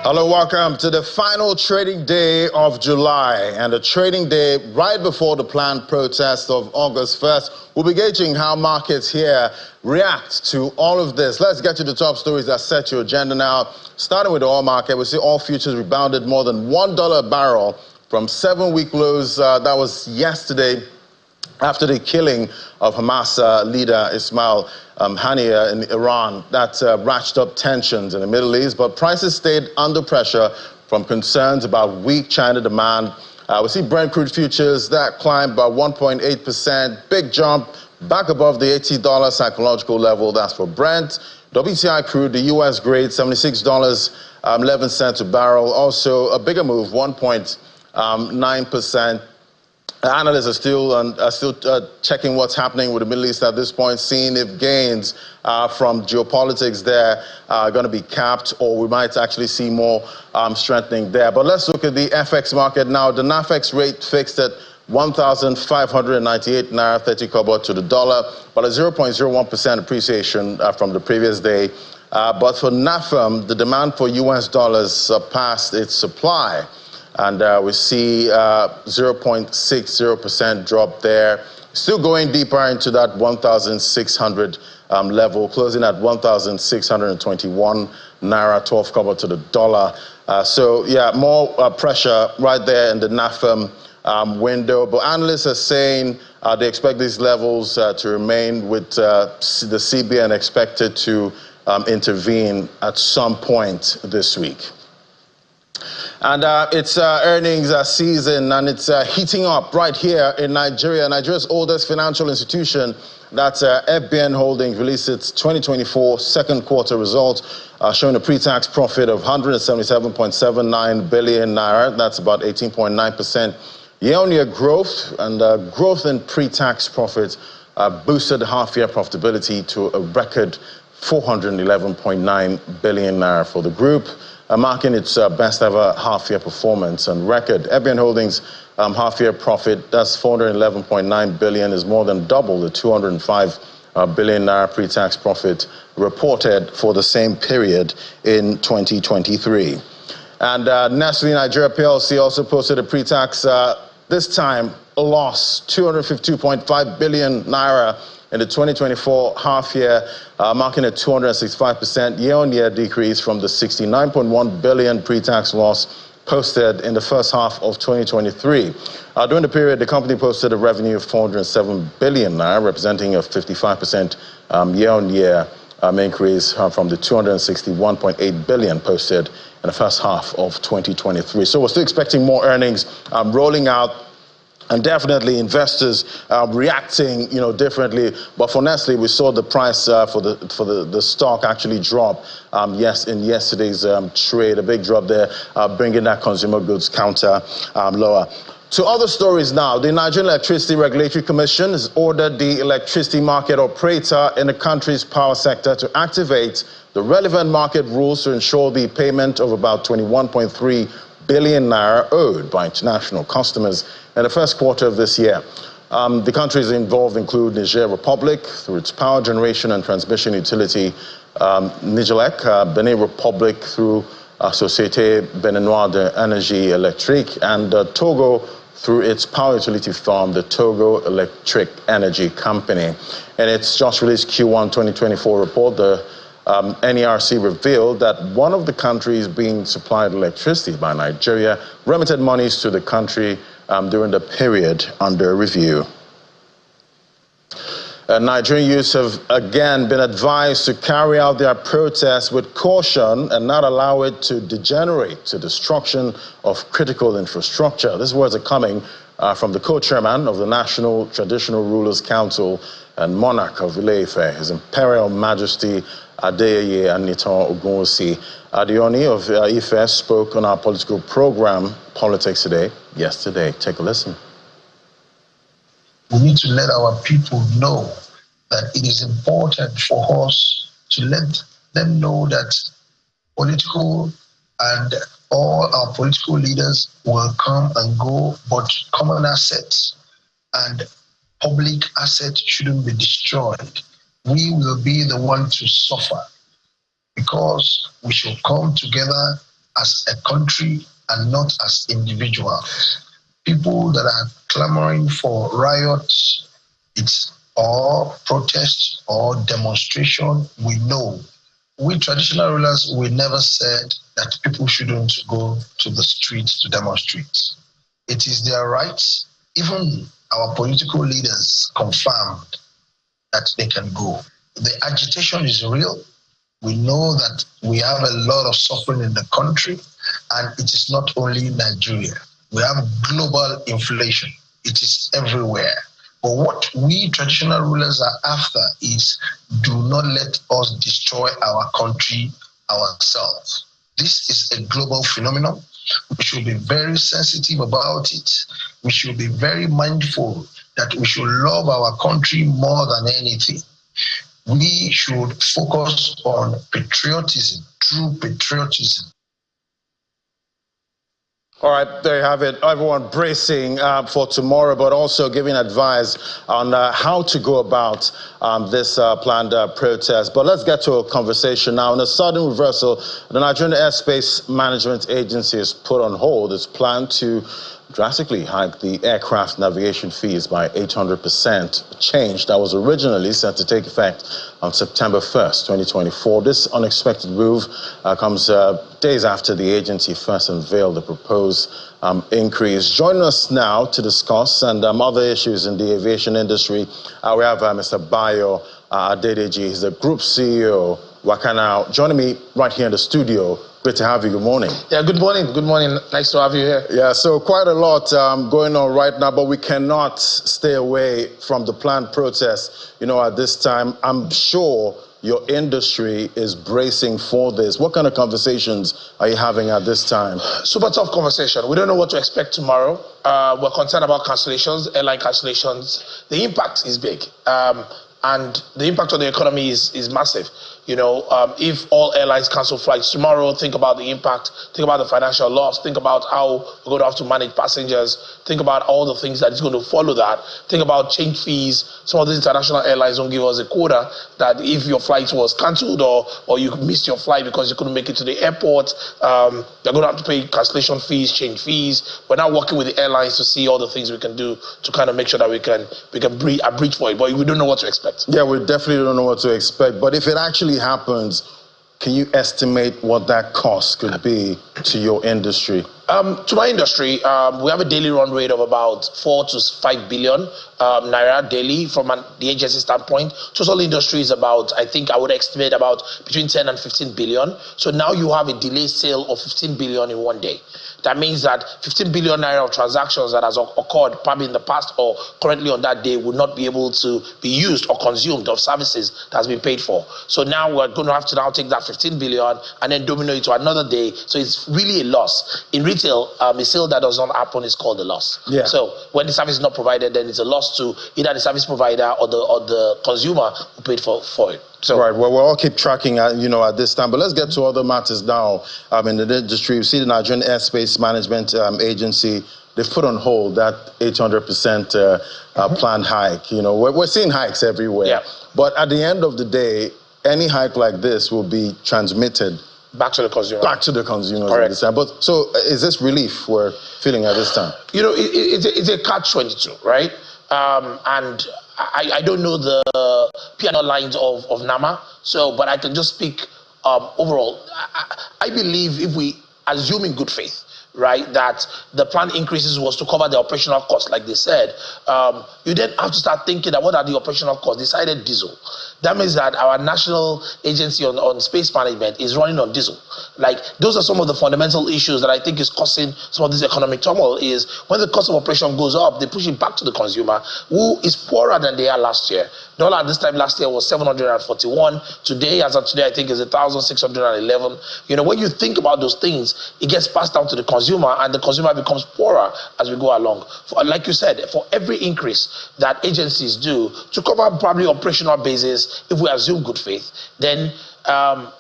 Hello, welcome to the final trading day of July and the trading day right before the planned protest of August 1st. We'll be gauging how markets here react to all of this. Let's get to the top stories that set your agenda now. Starting with the oil market, we see all futures rebounded more than $1 a barrel from 7-week lows. That was yesterday, after the killing of Hamas leader Ismail Haniyeh in Iran. That ratcheted up tensions in the Middle East, but prices stayed under pressure from concerns about weak China demand. We see Brent crude futures that climbed by 1.8%, big jump back above the $80 psychological level. That's for Brent. WTI crude, the U.S. grade, $76.11 a barrel. Also a bigger move, 1.9%. Analysts are still checking what's happening with the Middle East at this point, seeing if gains from geopolitics there are going to be capped, or we might actually see more strengthening there. But let's look at the FX market now. The NAFEX rate fixed at 1,598 naira 30 kobo to the dollar, but a 0.01% appreciation from the previous day. But for NAFEM, the demand for U.S. dollars surpassed its supply. And we see 0.60% drop there. Still going deeper into that 1,600 level, closing at 1,621 naira 12 kobo to the dollar. So yeah, more pressure right there in the NAFEM window. But analysts are saying they expect these levels to remain, with the CBN expected to intervene at some point this week. And it's earnings season, and it's heating up right here in Nigeria. Nigeria's oldest financial institution, that's FBN Holdings, released its 2024 second quarter results, showing a pre-tax profit of 177.79 billion naira. That's about 18.9% year-on-year growth, and growth in pre-tax profits boosted half-year profitability to a record 411.9 billion naira for the group, marking its best ever half-year performance and record. FBN Holdings half-year profit, that's 411.9 billion, is more than double the 205 billion naira pre-tax profit reported for the same period in 2023. And Nestle Nigeria PLC also posted a pre-tax, this time a loss, 252.5 billion naira in the 2024 half-year, marking a 265% year-on-year decrease from the 69.1 billion pre-tax loss posted in the first half of 2023. During the period, the company posted a revenue of 407 billion naira, representing a 55% year-on-year increase from the 261.8 billion posted in the first half of 2023. So we're still expecting more earnings rolling out, and definitely investors reacting, differently. But for Nestle, we saw the price for the stock actually drop. In yesterday's trade, a big drop there, bringing that consumer goods counter lower. To other stories now, the Nigerian Electricity Regulatory Commission has ordered the electricity market operator in the country's power sector to activate the relevant market rules to ensure the payment of about 21.3 billion naira owed by international customers in the first quarter of this year. The countries involved include Niger Republic through its power generation and transmission utility, Nigelec, Benin Republic through Société Béninoise d'Énergie Électrique, and Togo through its power utility firm, the Togo Electric Energy Company. In its just released Q1 2024 report, the NERC revealed that one of the countries being supplied electricity by Nigeria remitted monies to the country during the period under review. Nigerian youths have again been advised to carry out their protests with caution and not allow it to degenerate to destruction of critical infrastructure. These words are coming from the co-chairman of the National Traditional Rulers Council and monarch of Ile-Ife, His Imperial Majesty Adeyeye Anitan Ogunwusi. Adioni of Ife spoke on our political program, Politics Today, yesterday. Take a listen. We need to let our people know that it is important for us to let them know that political and all our political leaders will come and go, but common assets and public assets shouldn't be destroyed. We will be the one to suffer, because we should come together as a country and not as individuals. People that are clamoring for riots, or protest or demonstration, we know. We traditional rulers, we never said that people shouldn't go to the streets to demonstrate. It is their right. Even our political leaders confirmed that they can go. The agitation is real. We know that we have a lot of suffering in the country, and it is not only Nigeria. We have global inflation. It is everywhere. But what we traditional rulers are after is, do not let us destroy our country ourselves. This is a global phenomenon. We should be very sensitive about it. We should be very mindful that we should love our country more than anything. We should focus on patriotism, true patriotism. All right, there you have it. Everyone bracing for tomorrow, but also giving advice on how to go about this planned protest. But let's get to a conversation now. In a sudden reversal, the Nigerian Airspace Management Agency has put on hold its plan to drastically hike the aircraft navigation fees by 800%, change that was originally set to take effect on September 1st, 2024. This unexpected move comes days after the agency first unveiled the proposed increase. Joining us now to discuss and other issues in the aviation industry, we have Mr. Bayo Adedeji. He's the Group CEO, Wakana. Joining me right here in the studio. Great to have you. Good morning. Yeah, good morning. Good morning. Nice to have you here. Yeah, so quite a lot going on right now, but we cannot stay away from the planned protest. You know, at this time, I'm sure your industry is bracing for this. What kind of conversations are you having at this time? Super tough conversation. We don't know what to expect tomorrow. We're concerned about cancellations, airline cancellations. The impact is big. And the impact on the economy is massive. You know, if all airlines cancel flights tomorrow, think about the impact, think about the financial loss, think about how we're going to have to manage passengers, think about all the things that is going to follow that, think about change fees. Some of these international airlines don't give us a quota that if your flight was cancelled or you missed your flight because you couldn't make it to the airport, you're going to have to pay cancellation fees, change fees. We're now working with the airlines to see all the things we can do to kind of make sure that we can breach for it, but we don't know what to expect. Yeah, we definitely don't know what to expect, but if it actually happens, can you estimate what that cost could be to your industry? To my industry, we have a daily run rate of about 4 to 5 billion naira daily from the agency standpoint. Total industry is about, I think I would estimate about between 10 and 15 billion. So now you have a delayed sale of 15 billion in one day. That means that 15 billion naira of transactions that has occurred probably in the past or currently on that day will not be able to be used or consumed of services that has been paid for. So now we're going to have to now take that 15 billion and then domino it to another day. So it's really a loss. In retail, a sale that does not happen is called a loss. Yeah. So when the service is not provided, then it's a loss to either the service provider or the consumer who paid for it. So, right. Well, we'll all keep tracking, at this time. But let's get to other matters now. In the industry, you see the Nigerian Airspace Management Agency. They've put on hold that 800% planned hike. You know, we're seeing hikes everywhere. Yeah. But at the end of the day, any hike like this will be transmitted back to the consumer. Back to the consumers at this time. But so, is this relief we're feeling at this time? You know, it's a catch-22, right? And I don't know the P&L lines of NAMA, but I can just speak overall. I believe if we assume in good faith, right, that the plan increases was to cover the operational costs, like they said, you then have to start thinking that what are the operational costs? Decided diesel. That means that our national agency on space management is running on diesel. Like, those are some of the fundamental issues that I think is causing some of this economic turmoil. Is when the cost of operation goes up, they push it back to the consumer, who is poorer than they are last year. Dollar at this time last year was 741. Today, as of today, I think is 1,611. You know, when you think about those things, it gets passed down to the consumer, and the consumer becomes poorer as we go along. Like you said, for every increase that agencies do to cover probably operational basis, this, if we assume good faith, then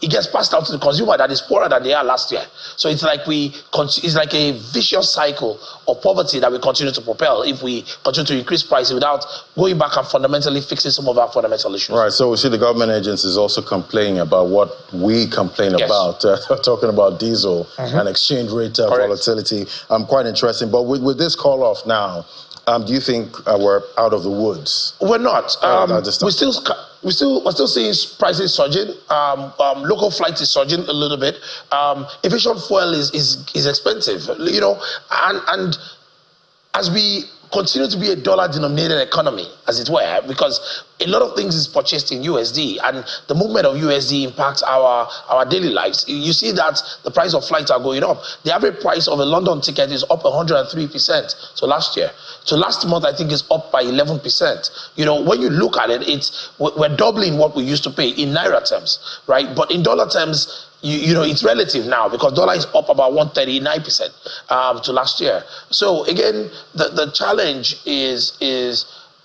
it gets passed out to the consumer that is poorer than they are last year. So it's like it's like a vicious cycle of poverty that we continue to propel if we continue to increase prices without going back and fundamentally fixing some of our fundamental issues. Right. So we see the government agencies also complaining about what we complain about, talking about diesel and exchange rate volatility. Quite interesting. But with this call off now, do you think we're out of the woods? We're not. We're still seeing prices surging. Local flights is surging a little bit. Aviation fuel is expensive, you know, and as we continue to be a dollar-denominated economy, as it were, because a lot of things is purchased in USD, and the movement of USD impacts our daily lives. You see that the price of flights are going up. The average price of a London ticket is up 103%. So last year. So last month, I think it's up by 11%. You know, when you look at it, we're doubling what we used to pay in Naira terms, right? But in dollar terms, you know, it's relative now because dollar is up about 139% to last year. So again, the challenge is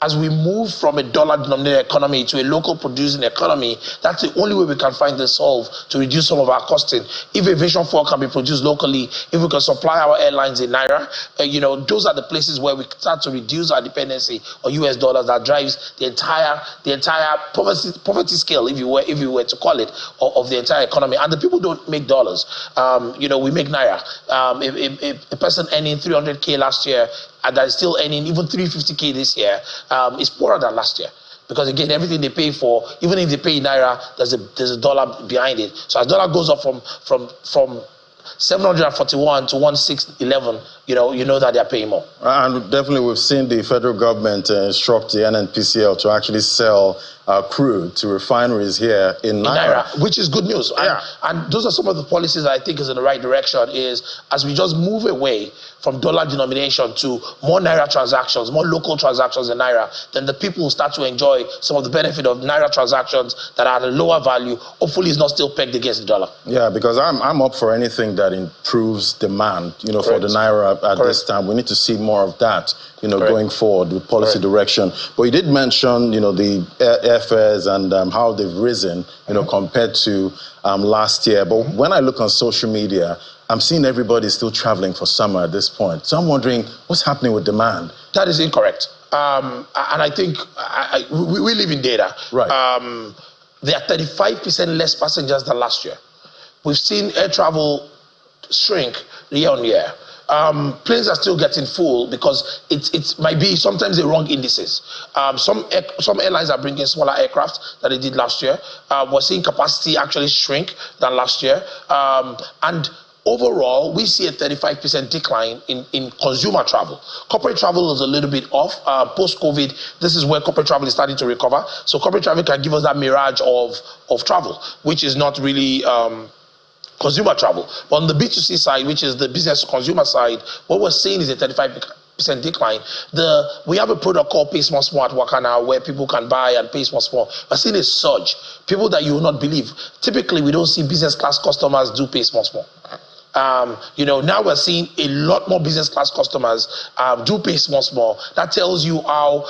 as we move from a dollar-denominated economy to a local producing economy, that's the only way we can find the solve to reduce some of our costing. If aviation fuel can be produced locally, if we can supply our airlines in Naira, you know, those are the places where we start to reduce our dependency on US dollars that drives the entire poverty scale, if you were to call it, of the entire economy. And the people don't make dollars. You know, we make Naira. A person earning 300K last year, and that is still earning even 350K this year, is poorer than last year. Because again, everything they pay for, even if they pay in Naira, there's a dollar behind it. So as dollar goes up from 741 to 1611, you know that they're paying more. And definitely we've seen the federal government instruct the NNPCL to actually sell crude to refineries here in Naira. Which is good news. Yeah. And those are some of the policies that I think is in the right direction, is as we just move away from dollar denomination to more Naira transactions, more local transactions in Naira, then the people will start to enjoy some of the benefit of Naira transactions that are at a lower value. Hopefully it's not still pegged against the dollar. Yeah, because I'm up for anything that improves demand, you know, for the Naira at this time. We need to see more of that, you know, going forward with policy direction. But you did mention, you know, the airfares and how they've risen, you know, compared to last year. But when I look on social media, I'm seeing everybody still traveling for summer at this point. So I'm wondering what's happening with demand. That is incorrect. And I think we live in data. Right. There are 35% less passengers than last year. We've seen air travel shrink year on year. Planes are still getting full because it might be sometimes the wrong indices. Some airlines are bringing smaller aircraft than they did last year. We're seeing capacity actually shrink than last year. And overall, we see a 35% decline in consumer travel. Corporate travel is a little bit off. Post-COVID, this is where corporate travel is starting to recover. So corporate travel can give us that mirage of travel, which is not really consumer travel. But on the B2C side, which is the business consumer side, what we're seeing is a 35% decline. We have a product called Pay Small Small at Waka now, where people can buy and pay small small. We're seeing a surge. People that you will not believe. Typically, we don't see business class customers do pay small small. You know, now we're seeing a lot more business class customers do pay small small. That tells you how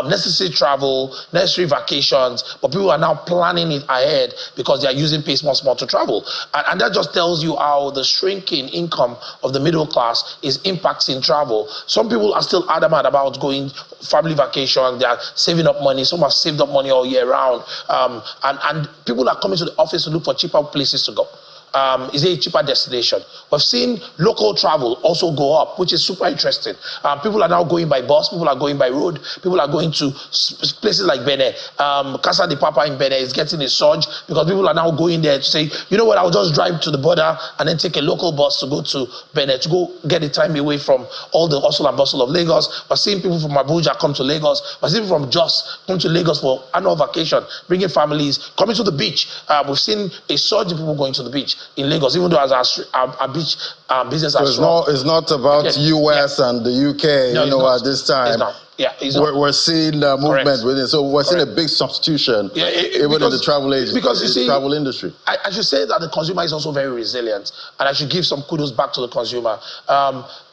necessary travel, necessary vacations, but people are now planning it ahead because they are using pay small small to travel. And that just tells you how the shrinking income of the middle class is impacting travel. Some people are still adamant about going family vacation. They are saving up money. Some have saved up money all year round. And people are coming to the office to look for cheaper places to go. Is a cheaper destination. We've seen local travel also go up, which is super interesting. People are now going by bus, people are going by road, people are going to places like Benin. Casa de Papa in Benin is getting a surge because people are now going there to say, you know what, I'll just drive to the border and then take a local bus to go to Benin, to go get the time away from all the hustle and bustle of Lagos. We're seeing people from Abuja come to Lagos. We're seeing people from Jos come to Lagos for annual vacation, bringing families, coming to the beach. We've seen a surge of people going to the beach in Lagos, even though as our beach business so it's not about US and the UK, at this time. Yeah, we're seeing movement within. So we're seeing a big substitution even in the travel travel industry. I should say that the consumer is also very resilient, and I should give some kudos back to the consumer.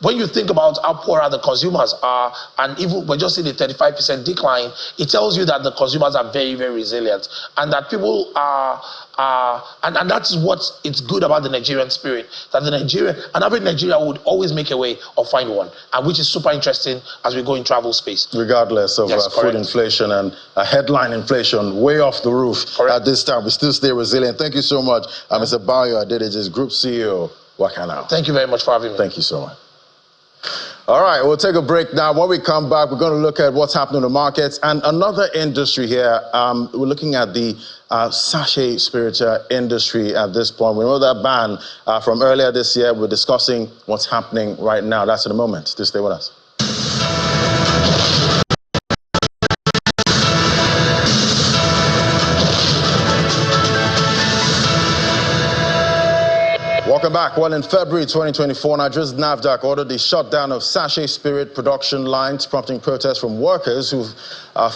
When you think about how poor the consumers are, and even we're just seeing a 35% decline, it tells you that the consumers are very, very resilient, and that people are. And that's what it's good about the Nigerian spirit, that an average Nigerian would always make a way or find one, and which is super interesting as we go in travel space. Regardless of food inflation and headline inflation way off the roof at this time, we still stay resilient. Thank you so much, Mr. Bayo Adedeji's Group CEO, Wakana. Thank you very much for having me. Thank you so much. All right, we'll take a break now. When we come back, we're going to look at what's happening in the markets and another industry here. We're looking at the sachet spirit industry at this point. We know that ban from earlier this year. We're discussing what's happening right now. That's in a moment. Still stay with us. Welcome back. Well, in February 2024, Nigeria's NAFDAC ordered the shutdown of sachet spirit production lines, prompting protests from workers who've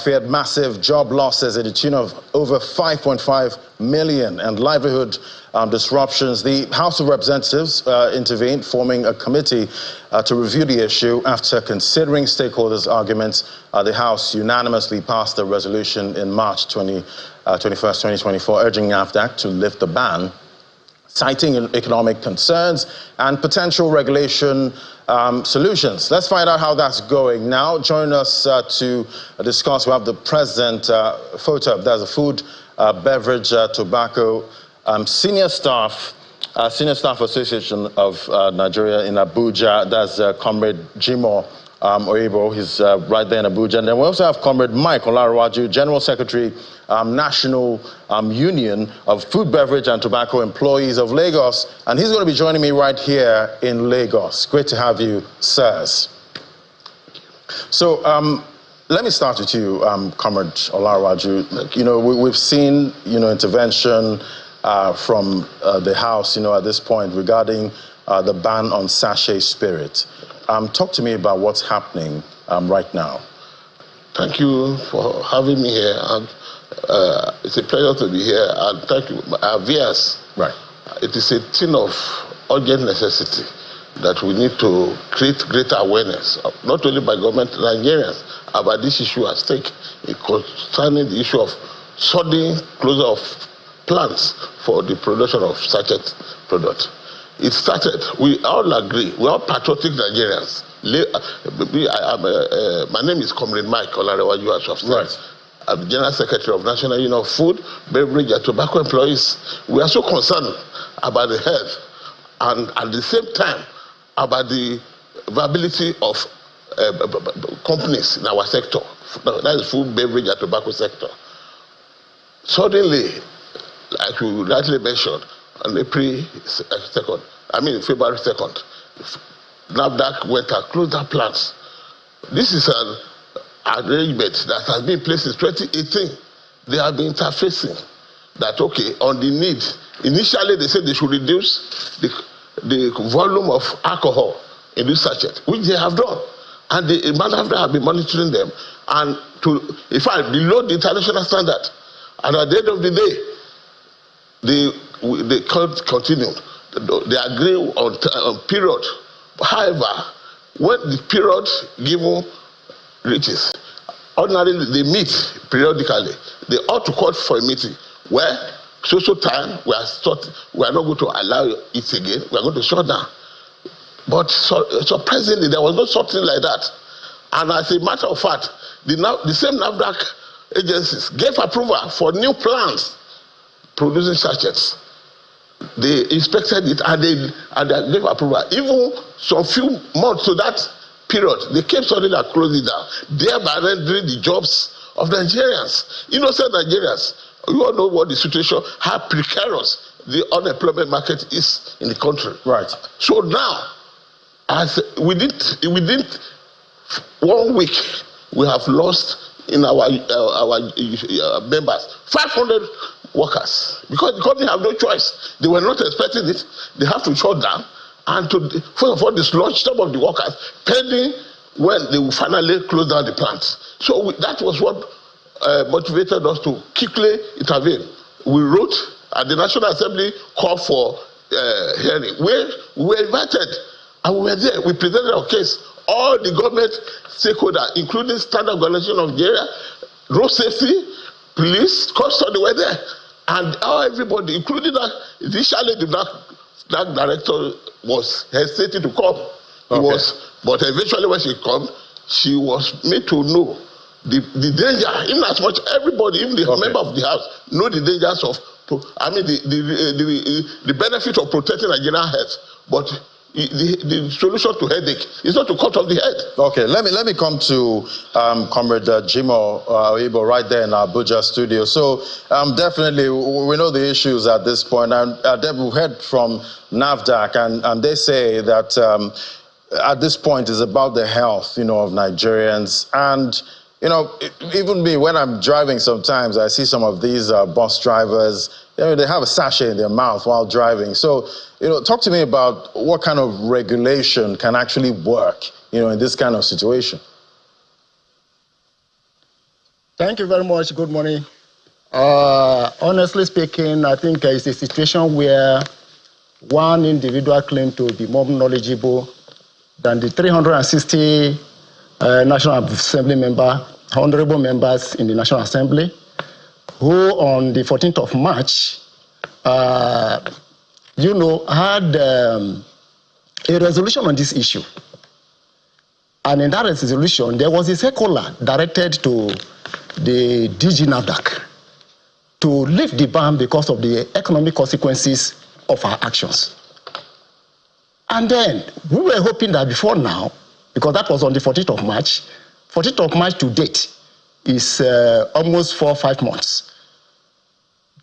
feared massive job losses at the tune of over 5.5 million and livelihood disruptions. The House of Representatives intervened, forming a committee to review the issue. After considering stakeholders' arguments, the House unanimously passed a resolution in March 21st, 2024, urging NAFDAC to lift the ban, citing economic concerns and potential regulation solutions. Let's find out how that's going now. Join us to discuss. We have the president, FOTUB, that's the Food, Beverage, Tobacco Senior Staff Association of Nigeria in Abuja. That's Comrade Jimoh Oyibo. He's right there in Abuja. And then we also have Comrade Mike Olarawaju, General Secretary, National Union of Food, Beverage and Tobacco Employees of Lagos. And he's going to be joining me right here in Lagos. Great to have you, sirs. So let me start with you, Comrade Olarawaju. You know, we've seen, intervention from the House, at this point regarding the ban on sachet spirit. Talk to me about what's happening right now. Thank you for having me here. And, it's a pleasure to be here. And thank you, our viewers. Right. It is a thing of urgent necessity that we need to create greater awareness, not only by government Nigerians, about this issue at stake, concerning the issue of sudden closure of plants for the production of sachet products. It started, we all agree, we're all patriotic Nigerians. My name is Comrade Mike Olarawaju, as of right. I'm the General Secretary of National Union of Food, Beverage and Tobacco Employees. We are so concerned about the health and at the same time about the viability of companies in our sector, that is food, beverage and tobacco sector. Suddenly, like you rightly mentioned, on February 2nd, NAFDAC went and closed their plants. This is an arrangement that has been in place since 2018. They have been interfacing that, okay, on the need. Initially, they said they should reduce the volume of alcohol in this sachet, which they have done. And the NAFDAC have been monitoring them, and in fact, below the international standard. And at the end of the day, they continued. They agree on period. However, when the period given reaches, ordinarily they meet periodically. They ought to call for a meeting where social time we are not going to allow it again. We are going to shut down. But surprisingly, there was no something like that. And as a matter of fact, the same NAFDAC agencies gave approval for new plants producing sachets. They inspected it and they gave approval. Even some few months to that period, they came suddenly and closed it down, thereby rendering the jobs of Nigerians, innocent Nigerians. You all know what the situation, how precarious the unemployment market is in the country. Right. So now, as within 1 week, we have lost in our members 500 workers, because the company have no choice. They were not expecting it. They have to shut down and to first of all dislodge some of the workers pending when they will finally close down the plants. So that was what motivated us to quickly intervene. We wrote at the National Assembly, called for hearing. We were invited and we were there. We presented our case. All the government stakeholders, including Standard Organization of Nigeria, road safety, police, custody, were there. And everybody, including that, initially the black director was hesitating to come. But eventually when she came, she was made to know the danger, even as much everybody, even the member of the house, know the dangers of, the benefit of protecting Nigerian health. But the solution to headache is not to cut off the head. Okay, let me come to Comrade Jimo Ibo right there in our Abuja studio. So definitely we know the issues at this point, and we've heard from NAFDAC, and they say that at this point is about the health, of Nigerians. And even me, when I'm driving sometimes, I see some of these bus drivers, they have a sachet in their mouth while driving. So, talk to me about what kind of regulation can actually work, in this kind of situation. Thank you very much. Good morning. Honestly speaking, I think it's a situation where one individual claims to be more knowledgeable than the 360 National Assembly honorable members in the National Assembly, who on the 14th of March, had a resolution on this issue. And in that resolution, there was a circular directed to the DG NAFDAC to lift the ban because of the economic consequences of our actions. And then we were hoping that before now, because that was on the 14th of March, 14th of March to date is almost 4 or 5 months.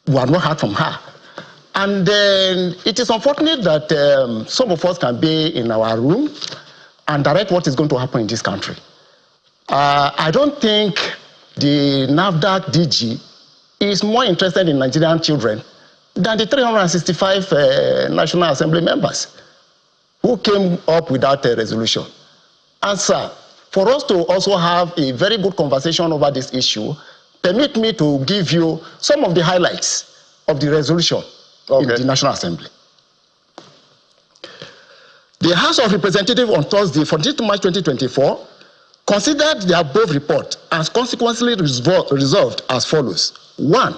We have not heard from her. And then it is unfortunate that some of us can be in our room and direct what is going to happen in this country. I don't think the NAFDAC DG is more interested in Nigerian children than the 365 National Assembly members who came up with that resolution. And sir, for us to also have a very good conversation over this issue, permit me to give you some of the highlights of the resolution in the National Assembly. The House of Representatives on Thursday, 14th March 2024, considered the above report as consequently resolved as follows. 1,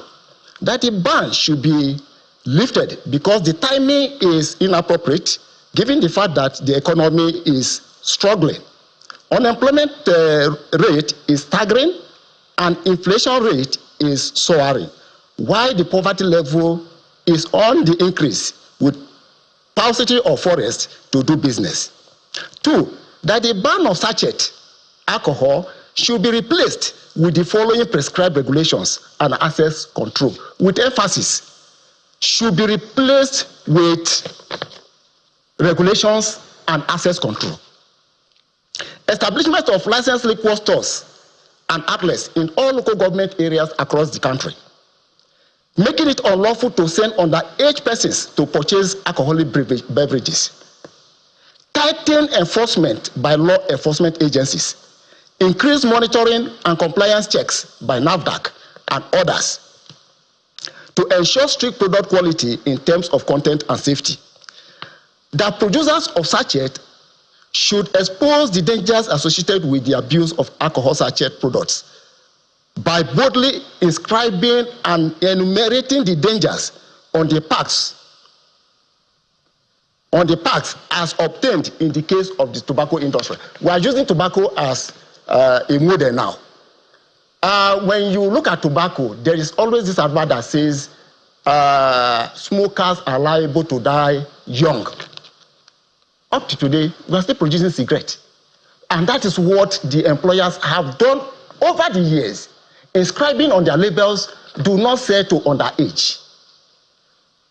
that a ban should be lifted because the timing is inappropriate, given the fact that the economy is struggling. Unemployment rate is staggering and inflation rate is soaring, while the poverty level is on the increase with paucity of forest to do business. 2, that the ban of sachet alcohol should be replaced with the following prescribed regulations and access control, with emphasis, should be replaced with regulations and access control. Establishment of licensed liquor stores and outlets in all local government areas across the country. Making it unlawful to send underage persons to purchase alcoholic beverages. Tighten enforcement by law enforcement agencies. Increase monitoring and compliance checks by NAFDAC and others to ensure strict product quality in terms of content and safety. That producers of sachet should expose the dangers associated with the abuse of alcohol sachet products by boldly inscribing and enumerating the dangers on the packs as obtained in the case of the tobacco industry. We are using tobacco as a model now. When you look at tobacco, there is always this advert that says smokers are liable to die young. Up to today, we are still producing cigarettes. And that is what the employers have done over the years, inscribing on their labels, do not sell to underage.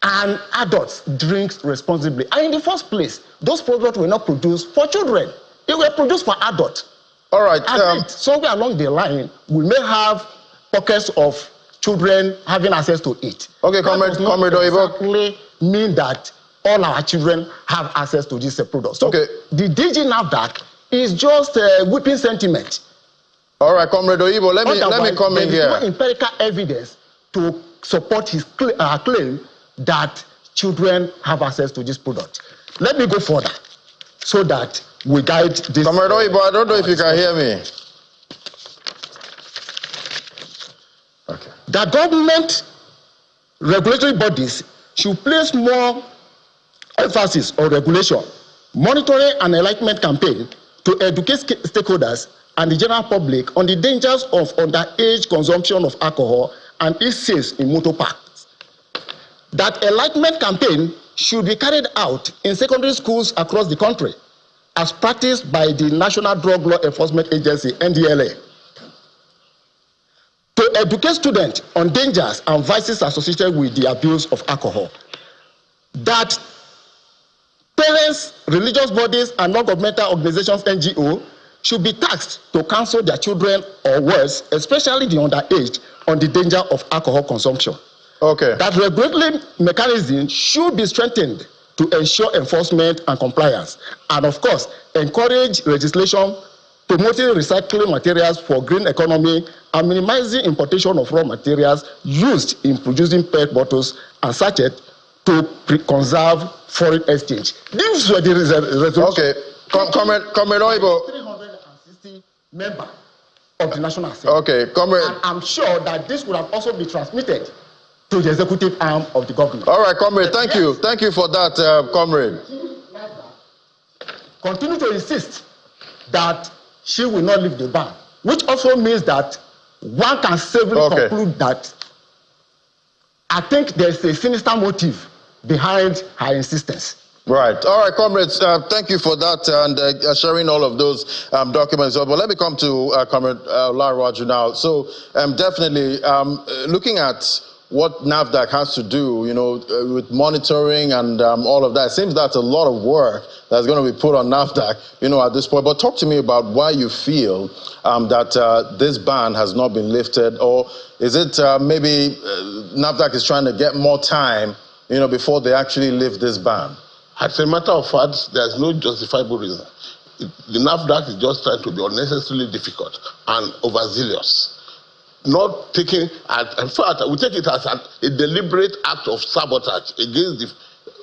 And adults drink responsibly. And in the first place, those products were not produced for children. They were produced for adults. All right. Somewhere along the line, we may have pockets of children having access to it. Okay, Comrade Oyibo. Exactly mean that all our children have access to this product. So the DG NAFDAC is just whipping sentiment. All right, Comrade Oyibo, let me come in here. There is no empirical evidence to support his claim that children have access to this product. Let me go further so that we guide this. Comrade Oyibo, I don't know if you can hear me. Okay. The government regulatory bodies should place more emphasis on regulation, monitoring and enlightenment campaign to educate stakeholders and the general public on the dangers of underage consumption of alcohol and its sales in motor parks. That enlightenment campaign should be carried out in secondary schools across the country as practiced by the National Drug Law Enforcement Agency, NDLA, to educate students on dangers and vices associated with the abuse of alcohol. That parents, religious bodies, and non-governmental organizations, NGO, should be tasked to counsel their children or worse, especially the underage, on the danger of alcohol consumption. Okay. That regulatory mechanism should be strengthened to ensure enforcement and compliance, and of course, encourage legislation promoting recycling materials for green economy and minimizing importation of raw materials used in producing PET bottles and sachets to conserve foreign exchange. These were the resolutions. Okay, Comrade Oyibo. 360 members of the National Assembly. Okay, Comrade. And I'm sure that this would have also been transmitted to the executive arm of the government. All right, Comrade, thank you. Thank you for that, Comrade. Continue to insist that she will not leave the ban, which also means that one can safely conclude that I think there's a sinister motive behind her insistence. Right. All right, comrades, thank you for that and sharing all of those documents. But let me come to Comrade Olarwaju now. So definitely looking at what NAFDAC has to do, with monitoring and all of that, it seems that's a lot of work that's going to be put on NAFDAC, at this point. But talk to me about why you feel that this ban has not been lifted, or is it maybe NAFDAC is trying to get more time, before they actually lift this ban? As a matter of fact, there's no justifiable reason. The NAFDAC is just trying to be unnecessarily difficult and overzealous. Not taking, in fact, we take it as a deliberate act of sabotage against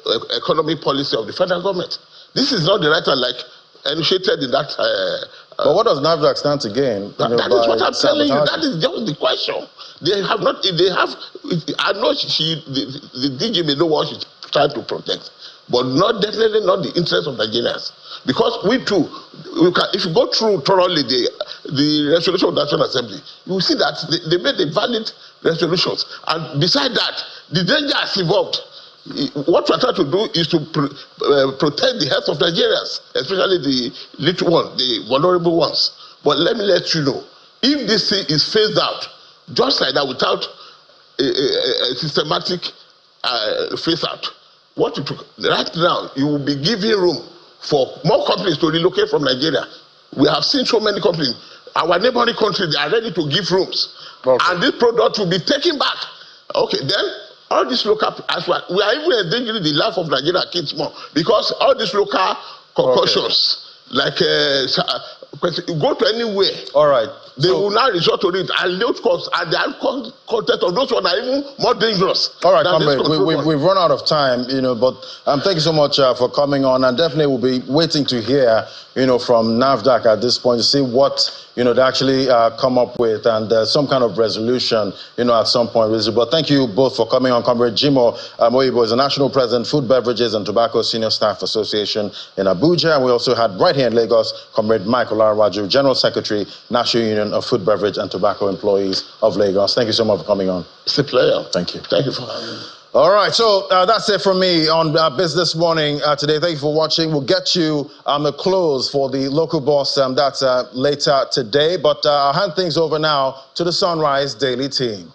the economic policy of the federal government. This is not the right one, like initiated in that. But what does NAFDAC stand to gain? That is what I'm telling you. That is just the question. They have not. They have. I know the DG may know what she's trying to protect, but definitely not the interest of Nigerians. Because we too, if you go through thoroughly the resolution of the National Assembly, you will see that they made the valid resolutions. And beside that, the danger is involved. What we're trying to do is to protect the health of Nigerians, especially the little ones, the vulnerable ones. But let me let you know, if this thing is phased out, just like that, without a systematic phase out, what you took right now, you will be giving room for more companies to relocate from Nigeria. We have seen so many companies. Our neighboring countries, they are ready to give rooms. Okay. And this product will be taken back. Okay, then all these local, as well, we are even endangering the life of Nigeria kids more, because all these local concussions, like go to anywhere. All right. They will now resort to it, and those costs and the alcohol content of those ones are even more dangerous. All right, comrade, we've run out of time, but thank you so much for coming on, and definitely we'll be waiting to hear, from NAFDAC at this point to see what, they actually come up with, and some kind of resolution, at some point. But thank you both for coming on. Comrade Jimo Moyibo is the National President, Food, Beverages and Tobacco Senior Staff Association in Abuja, and we also had right here in Lagos, Comrade Mike Olarwaju, General Secretary, National Union of Food, Beverage and Tobacco Employees of Lagos. Thank you so much for coming on. It's a pleasure. Thank you. Thank you for having me. All right, so that's it from me on Business Morning today. Thank you for watching. We'll get you the close for the local boss. That's later today. But I'll hand things over now to the Sunrise Daily team.